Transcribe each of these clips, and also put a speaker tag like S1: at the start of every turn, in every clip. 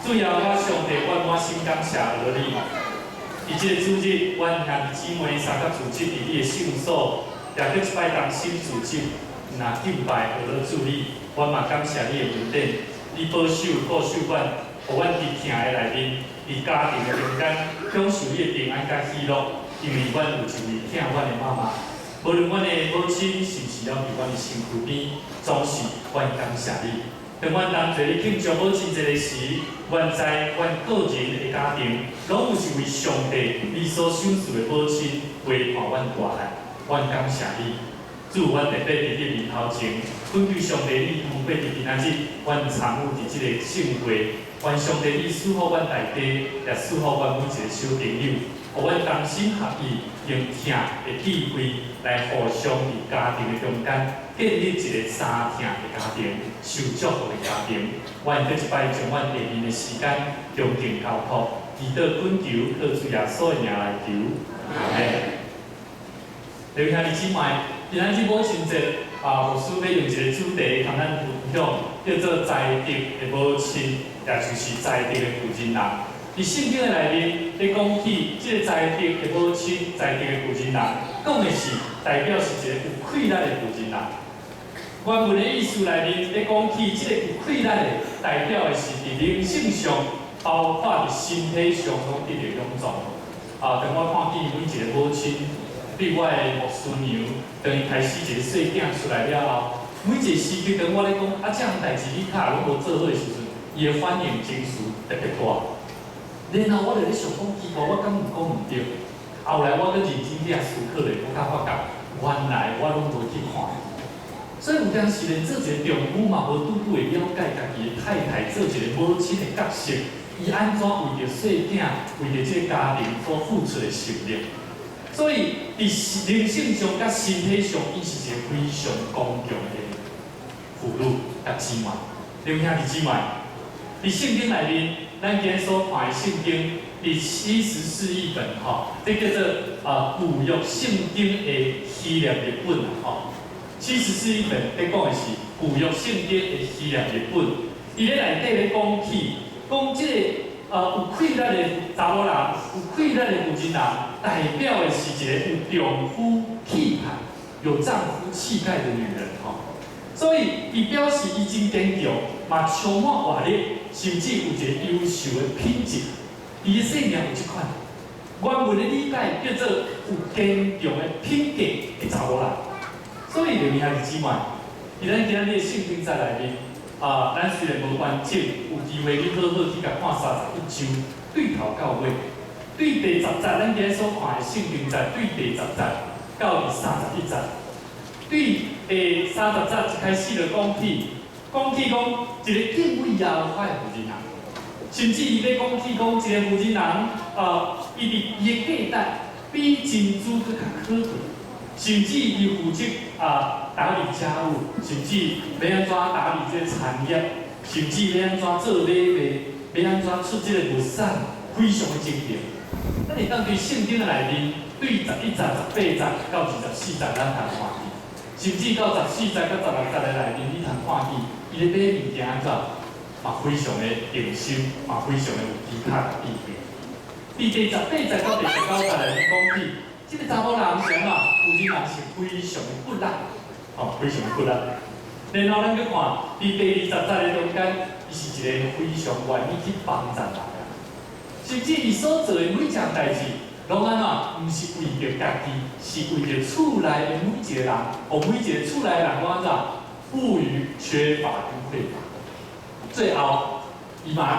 S1: 主要我上帝，我满心感谢而你。伫即个主日，阮兄弟姊妹三甲组织伫你的圣所，也搁一摆同心组织，若敬拜而主你，我嘛感谢你的恩典，你保守保守阮，互阮伫听的内面，伫家庭的中间，享受你的平安甲喜乐，因为阮有一位疼阮的妈妈，无论阮的母亲是毋是了伫阮的身躯边，总是阮感谢你。当阮同齐咧庆祝母亲节的时，阮知阮个人的家庭，拢有一位上帝你所赏赐的母亲陪伴阮大汉，阮感谢你。主，阮特别伫你面头前，根据上帝你预备伫今仔日，阮参与伫即个盛会，愿上帝你赐福阮大家，也赐福阮每一个小朋友，互阮同心合意，用听的智慧来互相伫家庭的中间。建立一个三听的家庭，受祝福的家庭。阮搁一摆将阮下面的时间恭敬交托，祈祷恳求，靠主耶稣的名来求。阿门。各位兄弟姊妹，今仔日母亲节牧师要用一个主题同咱分享，叫做在地的母亲，也就是在地的负责人。伫圣经的内面，咧讲起即个在地的母亲，在地的负责人，讲的是代表是一个有气力的负责人。原文的意思内面，咧讲起即个有气力的，代表的是伫灵性上，包括伫身体上拢得到帮助。当我看见每一个母亲，对我的牧师娘，当伊开始一个细囝出来了后，每一个时刻，当我咧讲这项代志你卡拢无做好的时阵，伊的反应情绪特别大。然后我就咧想讲，奇怪，我敢有讲唔对？后来我搁认真去思考咧，我才发觉，原来我拢无去看。所以有当时咧，做一个丈夫嘛，无拄拄会了解家己的太太做一个母亲的角色，伊安怎为着细囝，为着这个家庭所付出的心力。所以伫灵性上甲身体上，伊是一个非常刚强的妇女甲姊妹。弟兄姊妹，伫圣经内面，咱今日所看的圣经，第74译本这叫做旧约圣经的希腊译本74译本咧讲的是旧约圣经的希腊译本，伊咧内底咧讲起，讲即个有气力的查某人，有气力的负责人，代表的是一个有丈夫气派、有丈夫气概的女人所以伊表示伊真坚强，嘛充满活力，甚至有一个优秀的品质。伊的性命有即款，原文的理解叫做有坚强的品格的查某人。所以，弟兄姊妹，伫咱今日的圣经在内面，咱虽然无完整，有机会去好好去甲看31章，对头到尾，对第10节，咱今日所看的圣经在对第10节到第31节，对第30节一开始就讲起讲一个敬畏耶和华的负责人，甚至伊要讲起一个负责人，伊的价值比珍珠更较可贵。甚至伊负责打理家务，甚至要安怎打理这个产业，甚至要安怎做买卖，要安怎出这个物产，非常的精明。咱会当对圣经的内面，对11节、18节到24节咱通看见，甚至到14节到16节的内面，你通看见伊咧买物件安怎，嘛非常的用心，嘛非常的有技巧甲智慧。第18节到第19节内面讲起。这个查某人是嘛，负责人是非常的骨力，非常的骨力。然后咱去看，伫第20节的中间，伊是一个非常愿意去帮助人的，甚至伊所做的每一件代志，拢安怎，毋是为着家己，是为着厝内的每一个人，互每一个厝内的人拢安怎，不予缺乏跟匮乏。最后，伊嘛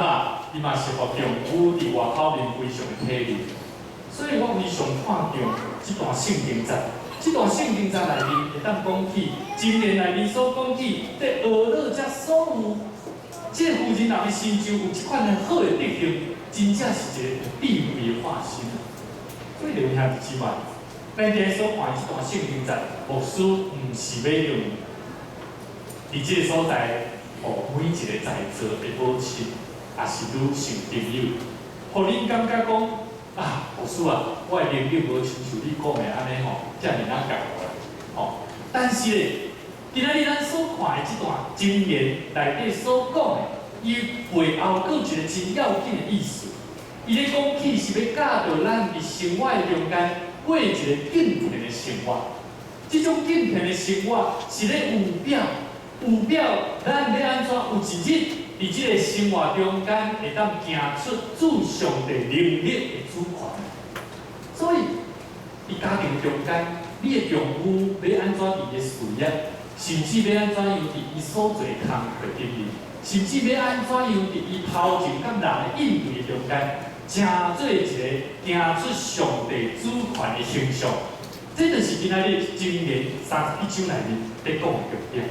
S1: 是互丈夫伫外口面非常的体力。所以我非常看重这段圣经节，这段圣经节内面会当讲起，经典内面所讲起，在俄勒遮所有，这个负责人的身上有这款的好的德行，真正是一个智慧的化身。所以弟兄姊妹，咱今日所看的这段圣经节，牧师毋是要用伫这个所在，每一个在座的母亲，也是女性朋友，互恁感觉讲。牧师我的能力无亲像你讲的安尼遮尔难教但是咧，今仔日咱所看的这段经言内底所讲的，伊背后佫有一个真要紧的意思。伊咧讲起是要教导咱伫生活中间过一个敬虔的生活。这种敬虔的生活是咧有表咱要安怎有一日伫即个生活中间会当行出主上帝能力的主权。所以，伫家庭中间，你的丈夫要安怎伫伊事业，甚至要安怎样伫伊所做工课顶面，甚至要安怎样伫伊头前甲人的应对中间，成做一个行出上帝主权的形象。这就是今仔日箴言31章内面咧讲的重点。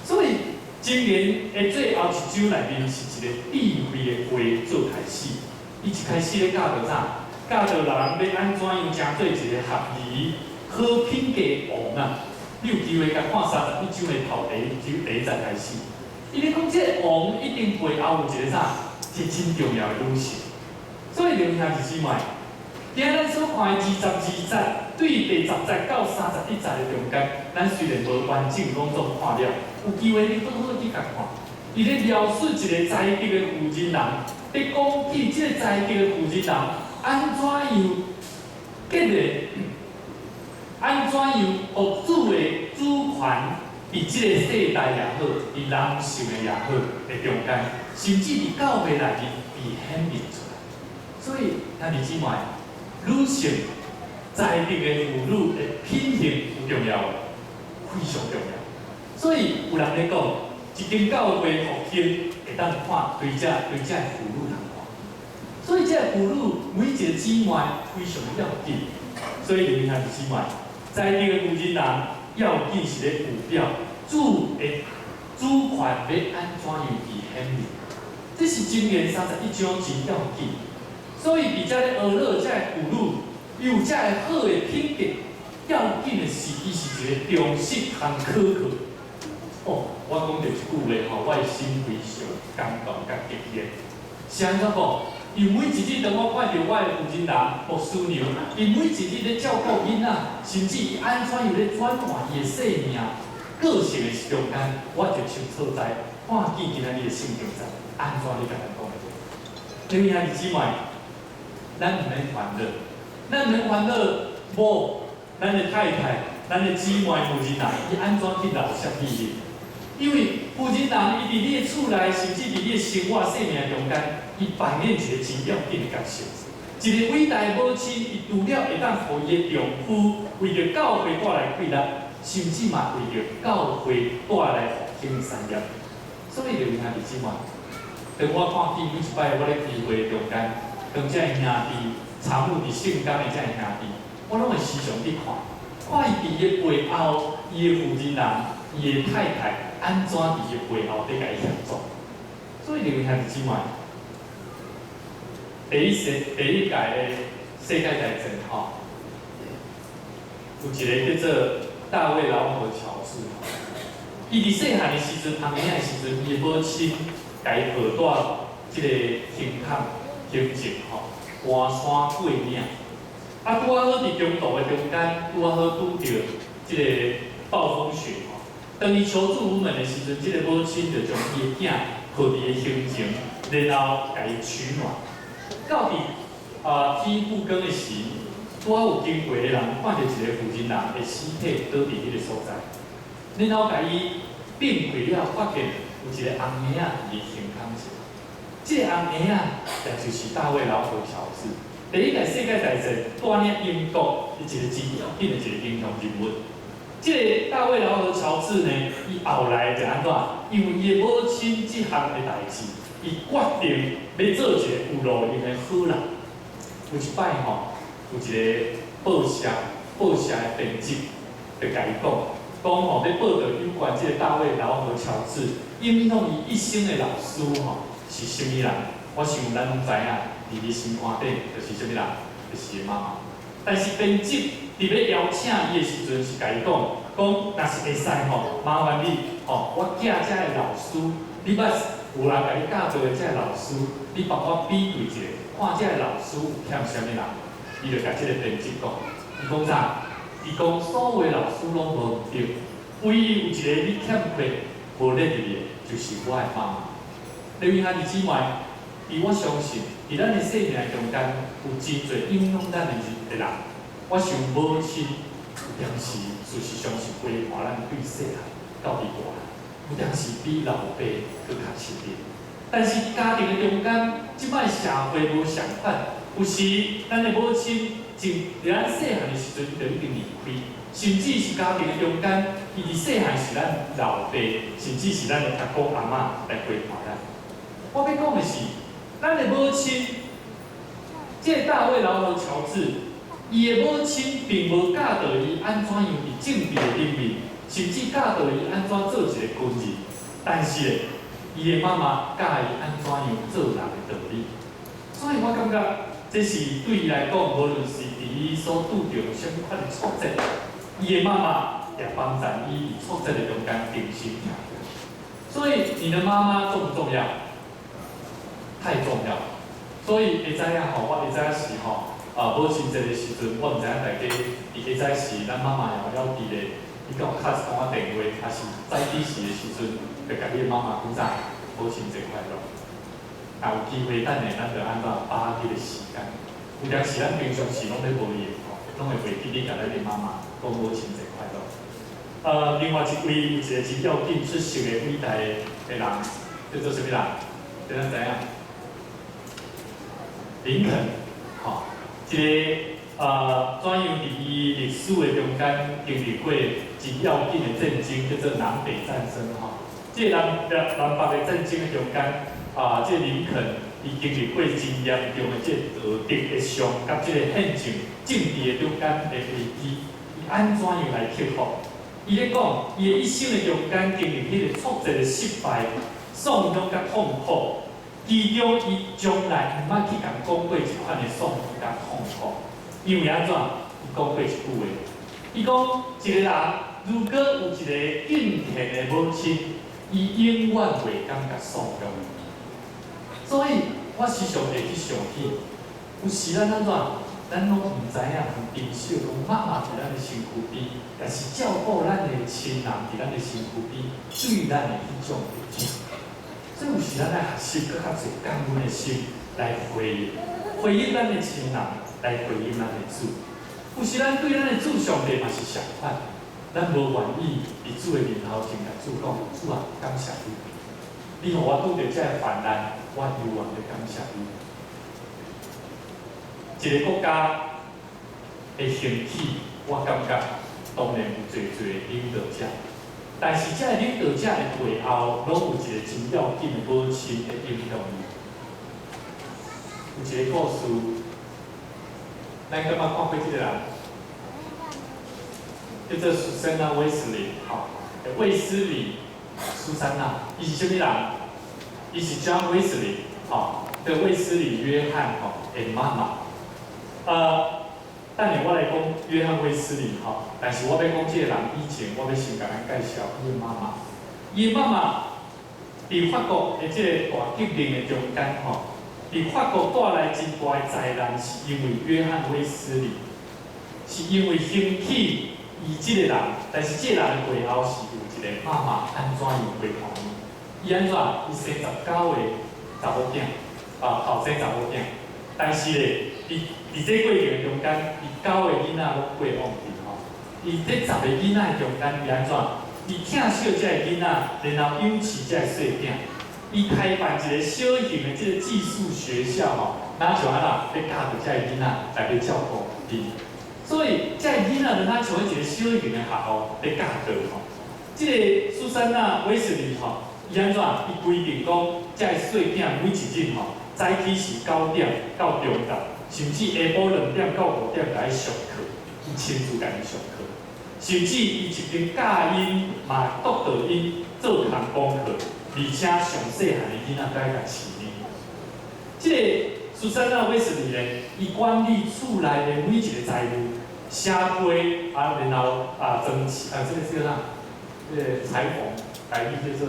S1: 所以，箴言的最后一章内面是一个智慧的话做开始。伊一开始咧教导啥？教导人要安怎样成做一个合宜、好品格的王啊！你有机会甲看31章的头第一节开始。伊咧讲，这个王一定背后有一个啥？是真重要的女性。所以，兄弟姊妹，今仔咱所看的22节，对第10节到31节的中间，咱虽然无完整拢总看了，有机会你好好去甲看。伊咧描述一个在地的负责人，咧讲起这个在地的负责人安怎样建立，安怎样互主的主权，伫即个世代也好，伫人性的也好的中间，甚至伫教会内面被显明出来。所以，兄弟姊妹，女性在地的妇女的品行有重要，非常重要。所以有人咧讲，一间教会复兴会当看对这妇女通看。所以这妇女每一个姊妹非常要紧。所以兄弟姊妹，在地的负责人要紧是咧有表主的主权要安怎样被显明。这是箴言31章真要紧。所以，伫遮咧学了遮个妇女有遮个好的品格，要紧的是，伊是一个忠实和可靠。哦，我讲到一句话吼，我的心非常感动甲激励。是安怎讲？伊每一日当我看到我的负责人牧师娘，伊每一日咧照顾囡仔，甚至伊安怎样咧转换伊的生命、个性的中间，我就清楚知，看见今仔日的圣经在安怎咧甲咱讲的。所以兄弟姊妹。咱唔免烦恼，咱唔免烦恼，无咱的太太、咱的姊妹、负责人，伊安怎去留下意义？因为负责人伊伫你的厝内，甚至伫你的生活、生命中间，伊扮演一个真要紧的角色。一个伟大的母亲，伊除了会当互伊的丈夫为着教会带来快乐，甚至嘛为着教会带来复兴的产业。所以，就兄弟姊妹，当我看见每一摆我咧聚会中间。当遮个兄弟参与伫圣工的遮个兄弟，我拢会时常去看，看伊伫伊背后，伊的负责人、伊的太太安怎伫伊背后伫甲伊协助。所以，兄弟姊妹，第一届的世界大战吼，有一个叫做大卫老河乔治，伊伫细汉的时阵，童年的时阵，伊的母亲甲伊抱带即个胸坎。行程吼，跋山过岭，啊，拄啊好伫中途的中间，拄啊好拄着即个暴风雪吼。当伊求助无门的时阵，即个母亲就将伊的囝抱伫个胸前，然后甲伊取暖。到伫天复光的时，拄啊有经过的人看到一个负责人的尸体倒伫迄个所在，然后甲伊并开了，发现有一个红婴仔伫胸腔上。这个红婴仔，也就是大卫老河乔治。第一届世界大战带领英国一个真要紧的一个英雄人物。这个大卫老河乔治呢，伊后来就安怎？因为伊的母亲这项的代志，伊决定要做一个有路用的好人。有一摆吼，有一个报社的编辑就甲伊讲吼要报道有关这个大卫老河乔治影响伊一生的老师吼。是甚物人？我想咱拢知影，伫你心肝顶就是甚物人，就是妈妈。但是编辑伫要邀请伊的时阵，是甲伊讲，若是会使吼，麻烦你吼，我寄遮个老师，你捌有人甲你教导的遮个老师，你帮我比对一下，看遮个老师有欠甚物人。伊就甲即个编辑讲，伊讲啥？伊讲所有的老师拢无对，唯一有一个你欠缺无咧入的，就是我的妈妈。刘云兄弟姊妹，我相信，伫咱的生命中间有真侪影响咱的人。我想母亲有当时事实上是陪伴咱对细汉到伫大汉，有当时比老爸更较亲密。但是家庭的中间，即摆社会无相反，有时咱的母亲就伫咱细汉的时阵就已经离开，甚至是家庭的中间，伊伫细汉是咱老爸，甚至是咱的阿公阿嬷来陪伴咱。我要讲的是，咱的母亲，这大卫老母乔治。伊的母亲并无教导伊安怎样伫政治的领域，甚至教导伊安怎做一个军人。但是伊的妈妈教伊安怎样做人的道理。所以我感觉这是对伊来讲，无论是伫伊所拄着什么款的挫折，伊的妈妈也帮助伊伫挫折的中间定心跳。所以你的妈妈重不重要？太重要。所以会知影吼，我会知影是吼。母亲节的时阵，我毋知影大家伊会知是咱妈妈也了伫咧，伊甲我敲一通电话，还是早起时的时阵，就甲你妈妈鼓掌，母亲节快乐。若有机会，等下咱就安怎把握迄个时间。有当时咱平常时拢咧无闲吼，拢会袂记你甲咱的妈妈讲母亲节快乐。另外一位有一个真要紧出色的伟大的人，叫做什么人？叫咱知影？林肯，吼。一个怎样伫伊历史的中间经历过真要紧的战争，叫做南北战争吼。这南北的战争的中间，这林肯伊经历过真严重的这道德的伤，甲这个宪政政治的中间的危机，伊安怎样来克服？伊咧讲，伊的一生的中间经历迄个挫折的失败、丧伤甲痛苦。其中，伊从来毋捌去共讲过一款的丧失甲痛苦，因为安怎？伊讲过一句话，伊讲一个人如果有一个敬虔的母亲，伊永远袂感觉丧伤。所以，我时常会去想起，有时咱安怎，咱拢毋知影，毋珍惜讲妈妈伫咱的身躯边，也是照顾咱的亲人伫咱的身躯边，对咱的迄种热情。所以有时咱来学习更较侪感恩的心来回应咱的亲人，来回应咱的主。有时咱对咱的主上帝嘛是相反，咱无愿意伫主的面头前甲主讲：主啊，感谢你，你互我拄着这个患难，我犹原要感谢你。一个国家的兴起，我感觉当然有侪侪领导者。但是，这个领导者的背后，拢有一个真要紧的母亲的影响力。有一个故事，咱感觉看过这个人，叫做苏珊娜·威斯利，吼，卫斯理，苏珊娜，伊是什么人？伊是 John Wesley， 吼，叫卫斯理约翰，吼，的妈妈。等下我来讲约翰卫斯理吼，但是我要讲这个人以前，我要先甲咱介绍伊的妈妈。伊的妈妈伫法国的这个大革命的中间吼，伫法国带来真大的灾难，是因为约翰卫斯理，是因为兴起伊这个人，但是这个人的背后是有一个妈妈安怎样陪伴伊？伊安怎？伊生19个查某囝，后生查某囝，但是咧，伫这过程中间，伊9个囡仔拢过往去吼。伊这10个囡仔中间，伊安怎？伊疼惜这个囡仔，然后养起这个细囝。伊开办一个小型的这个寄宿学校吼，哪像安那要教着这个囡仔来要照顾伊。所以这个囡仔哪像一个小型的学校要教着吼。这个苏珊娜·威斯理吼，伊安怎？伊规定讲，这个细囝每一日吼，早起是9点到中昼。甚至下晡2点到5点来上课，伊亲自家己上课。甚至伊一边教因嘛督导因做项功课，而且上细汉的囡仔甲伊甲饲呢。这个苏珊娜·威斯理咧，伊管理厝内的每一个财务、社会然后装饰这个叫啥？这个裁缝，台语叫做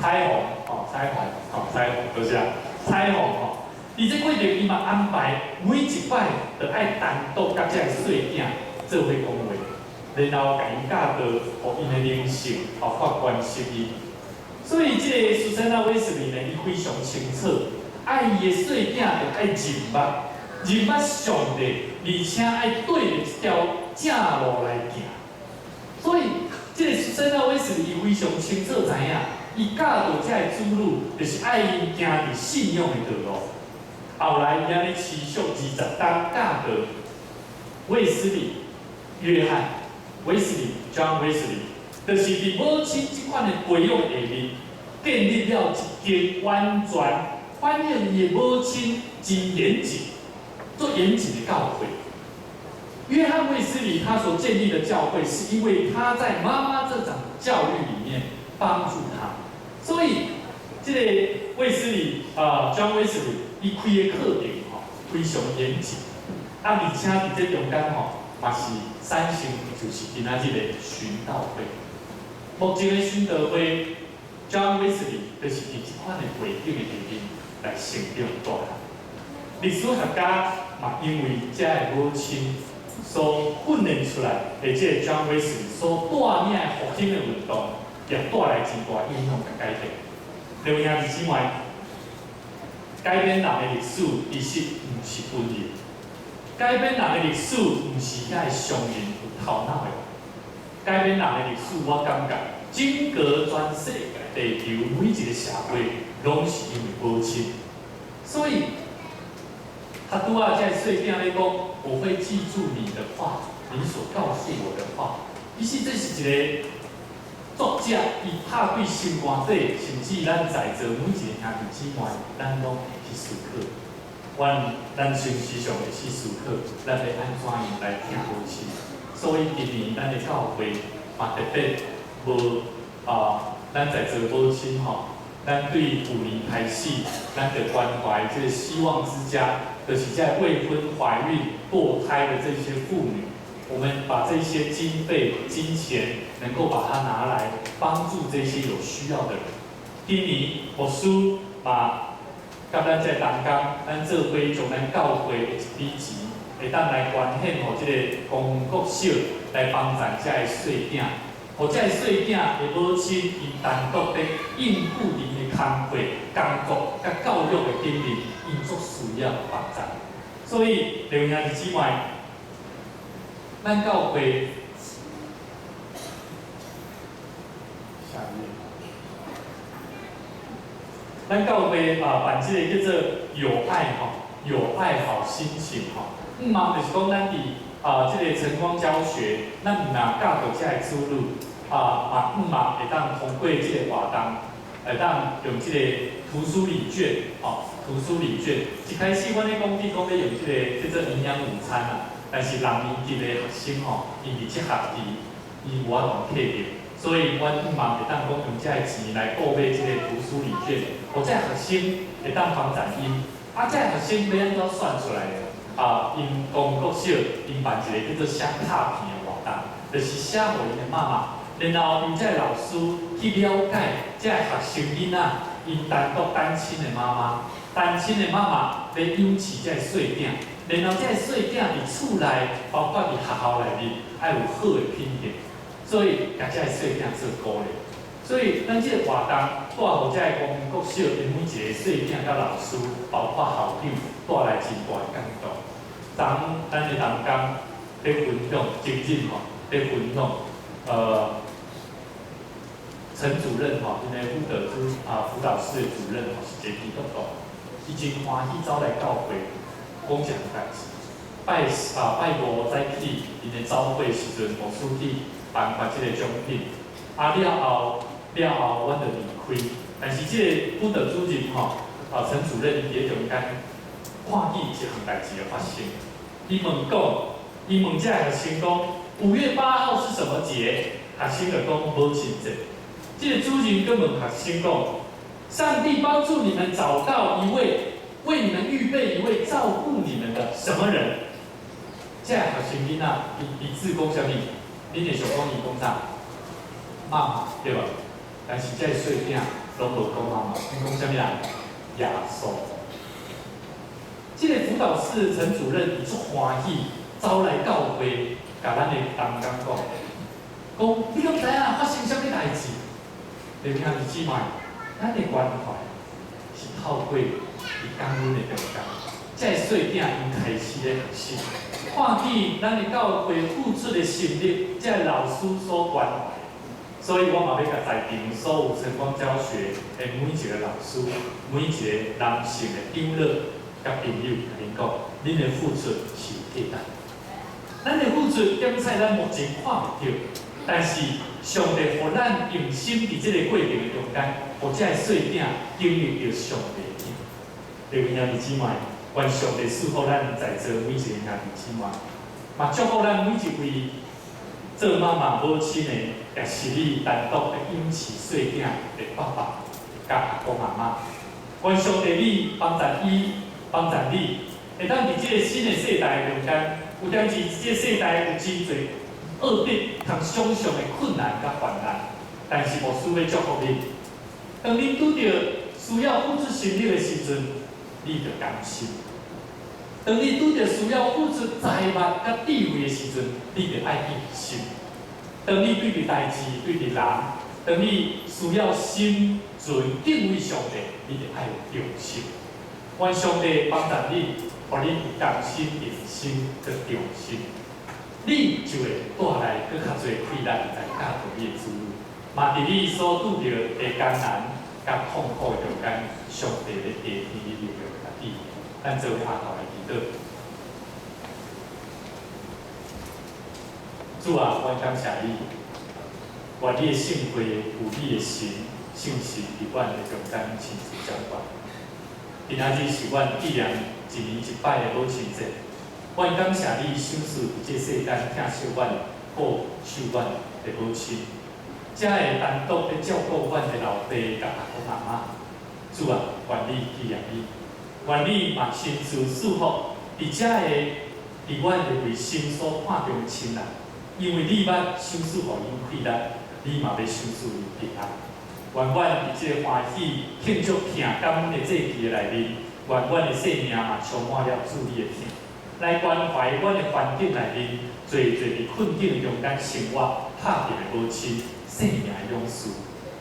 S1: 彩虹，彩虹，彩虹，多谢。彩虹吼，伫这过程伊嘛安排每一摆，就爱单独甲这个细囝做伙讲话，然后甲伊教导，互因的灵性，包括关心伊。所以，这个苏珊娜·威斯利呢，伊非常清楚，爱伊的细囝要爱认捌上帝，而且爱对着一条正路来行。所以，这个苏珊娜·威斯利伊非常清楚知影，伊教导这个子女，就是爱因行伫信仰的道路。后来，伊安尼持续20年教导卫斯理、约翰、卫斯理、John Wesley， 就是伫母亲这款的培养下面，建立了一间完全反映伊的母亲真严谨、做严谨的教会。约翰卫斯理他所建立的教会，是因为他在妈妈这场教育里面帮助他，所以这个卫斯理John Wesley 伊开的课程非常严谨，而且伫这中间嘛是产生就是今仔日的殉道会。目前的殉道会 ，John Wesley 就是伫这款的背景的下面来成长大汉。历史学家嘛，因为这个母亲所训练出来的这个 John Wesley 所带领的复兴的运动，也带来真大影响甲改变。另外是之外，改变人的历史其实毋是本人，改变人的历史毋是遐商人有头脑的。改变人的历史，我感觉整个全世界地球每一个社会，拢是因为母亲。所以，他拄仔在细囝咧讲，我会记住你的话，你所告诉我的话。其实这是一个作者，伊拍对心肝底，甚至咱在座每一个兄弟姊妹，咱拢会去思考。咱平时上会去思考，咱要安怎样来听母亲。所以今年咱的教会嘛特别无咱在座母亲咱对妇女开始，咱的关怀这个希望之家，就是在未婚、怀孕、堕胎的这些妇女，我们把这些经费、金钱能够把它拿来帮助这些有需要的人。今年牧师嘛，甲咱在同工，咱做伙从咱教会的一笔钱，会当来捐献予这个公国小来帮助这个细囝，予这个细囝的母亲因单独咧应付因的工课、工作、甲教育的顶面，因所需要帮助。所以，另外是姊妹，咱教会下面，咱教会办这个叫做有爱有爱好心情嘛就是讲咱伫这个晨光教学，咱毋若教导这个子女嘛会当通过这个活动，会当用这个图书礼券图书礼券。一开始阮咧讲要用这个叫做营养午餐但是6年级的学生因为这学期伊无法度克着，所以阮嘛会当讲用这个钱来购买这个图书礼券，互这学生会当帮助因。这学生要安怎选出来的？因公国小因办一个叫做写卡片的活动，就是写互因的妈妈，然后因这个老师去了解这个学生囡仔因单亲的妈妈，单亲的妈妈要养饲这个细囝，然后这个细囝伫厝内，包括伫学校内面，要有好的品格，所以甲这个细囝做鼓励。所以咱这个活动带互这个公国小因每一个细囝甲老师，包括校长，带来真大的感动。咱的同工在分享，今日在分享，陈主任因为辅导室的主任是一个基督徒，伊真欢喜走来教会讲这项代志。拜五早起，因的早会时阵，牧师去颁发这个奖品，了后，阮就离开。但是这个辅导主任陈主任伊伫中间看见一项代志的发生。伊问这个学生讲，5月8号是什么节？学生就讲母亲节。这个主任跟问学生讲，上帝帮助你们找到一位为你们预备一位照顾你们的什么人？这个学生囡仔伊自讲啥物？恁会想讲伊讲啥？妈妈对吧？但是这个细囝拢无讲妈妈，伊讲啥物人？耶稣。这个辅导室陈主任伊足欢喜，走来教会，甲咱的同工讲，讲你敢知影发生啥物代志？弟兄姊妹，咱的关怀是透过伊感恩的中间，才会细囝因开始的学习，看见咱的教会付出的心力，才老师所关怀。所以我嘛要甲在场所有晨光教学的每一个老师、每一个男性的长老、甲朋友，甲恁讲，恁的付出是有价值。咱的付出点彩咱目前看袂到，但是上帝互咱用心伫这个过程的中间，互这个细囝经历着上帝的爱。各位兄弟姊妹，愿上帝赐福咱在座每一个兄弟姊妹，嘛祝福咱每一位做妈妈母亲的，也是你单独的养饲细囝的爸爸、甲阿公阿妈。愿上帝你帮助伊，帮助你，会当伫这个新的世代的中间，有当时这个世代有真侪恶逼、通想象的困难甲患难，但是无需要祝福你。当你拄着需要付出心力的时阵，你着甘心；当你拄着需要付出财物甲智慧的时阵，你着爱用心。当你对着代志、对着人，当你需要心存敬畏上帝，你着爱有用心。愿上帝帮助你，互你有甘心、用心、佮用心，你就会带来佮较侪快乐在教会的之路。嘛，伫你所拄着的艰难甲痛苦的中间，上帝的加添你力量甲智慧。咱做下头的祈祷。主啊，我感谢你，愿你的圣会有你的神圣神伫阮的中间亲自掌管。今仔日是阮纪念一年一摆的母亲节，阮感谢你赏赐伫这世间疼惜阮、好守阮的母亲，才会单独的照顾阮的老爸甲阿公阿妈。主啊，愿你纪念你，愿你嘛亲自赐福伫遮的伫阮的为心所看重的亲人。因为你捌赏赐互因快乐，你嘛要赏赐因平安。愿阮伫这个欢喜、庆祝、疼、感恩的节期内面，愿阮的生命嘛充满了主你的疼，来关怀阮的环境内面，侪伫困境中间生活、拍拼的母亲、生命的勇士。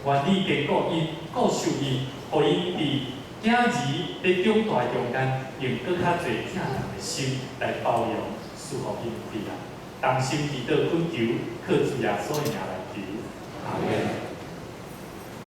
S1: 愿你坚固因、固守因，互因伫囝儿咧长大中间，用更较侪疼人的心来包容、赐福因快乐。同心祈祷恳求，靠主耶稣的名来求，阿门。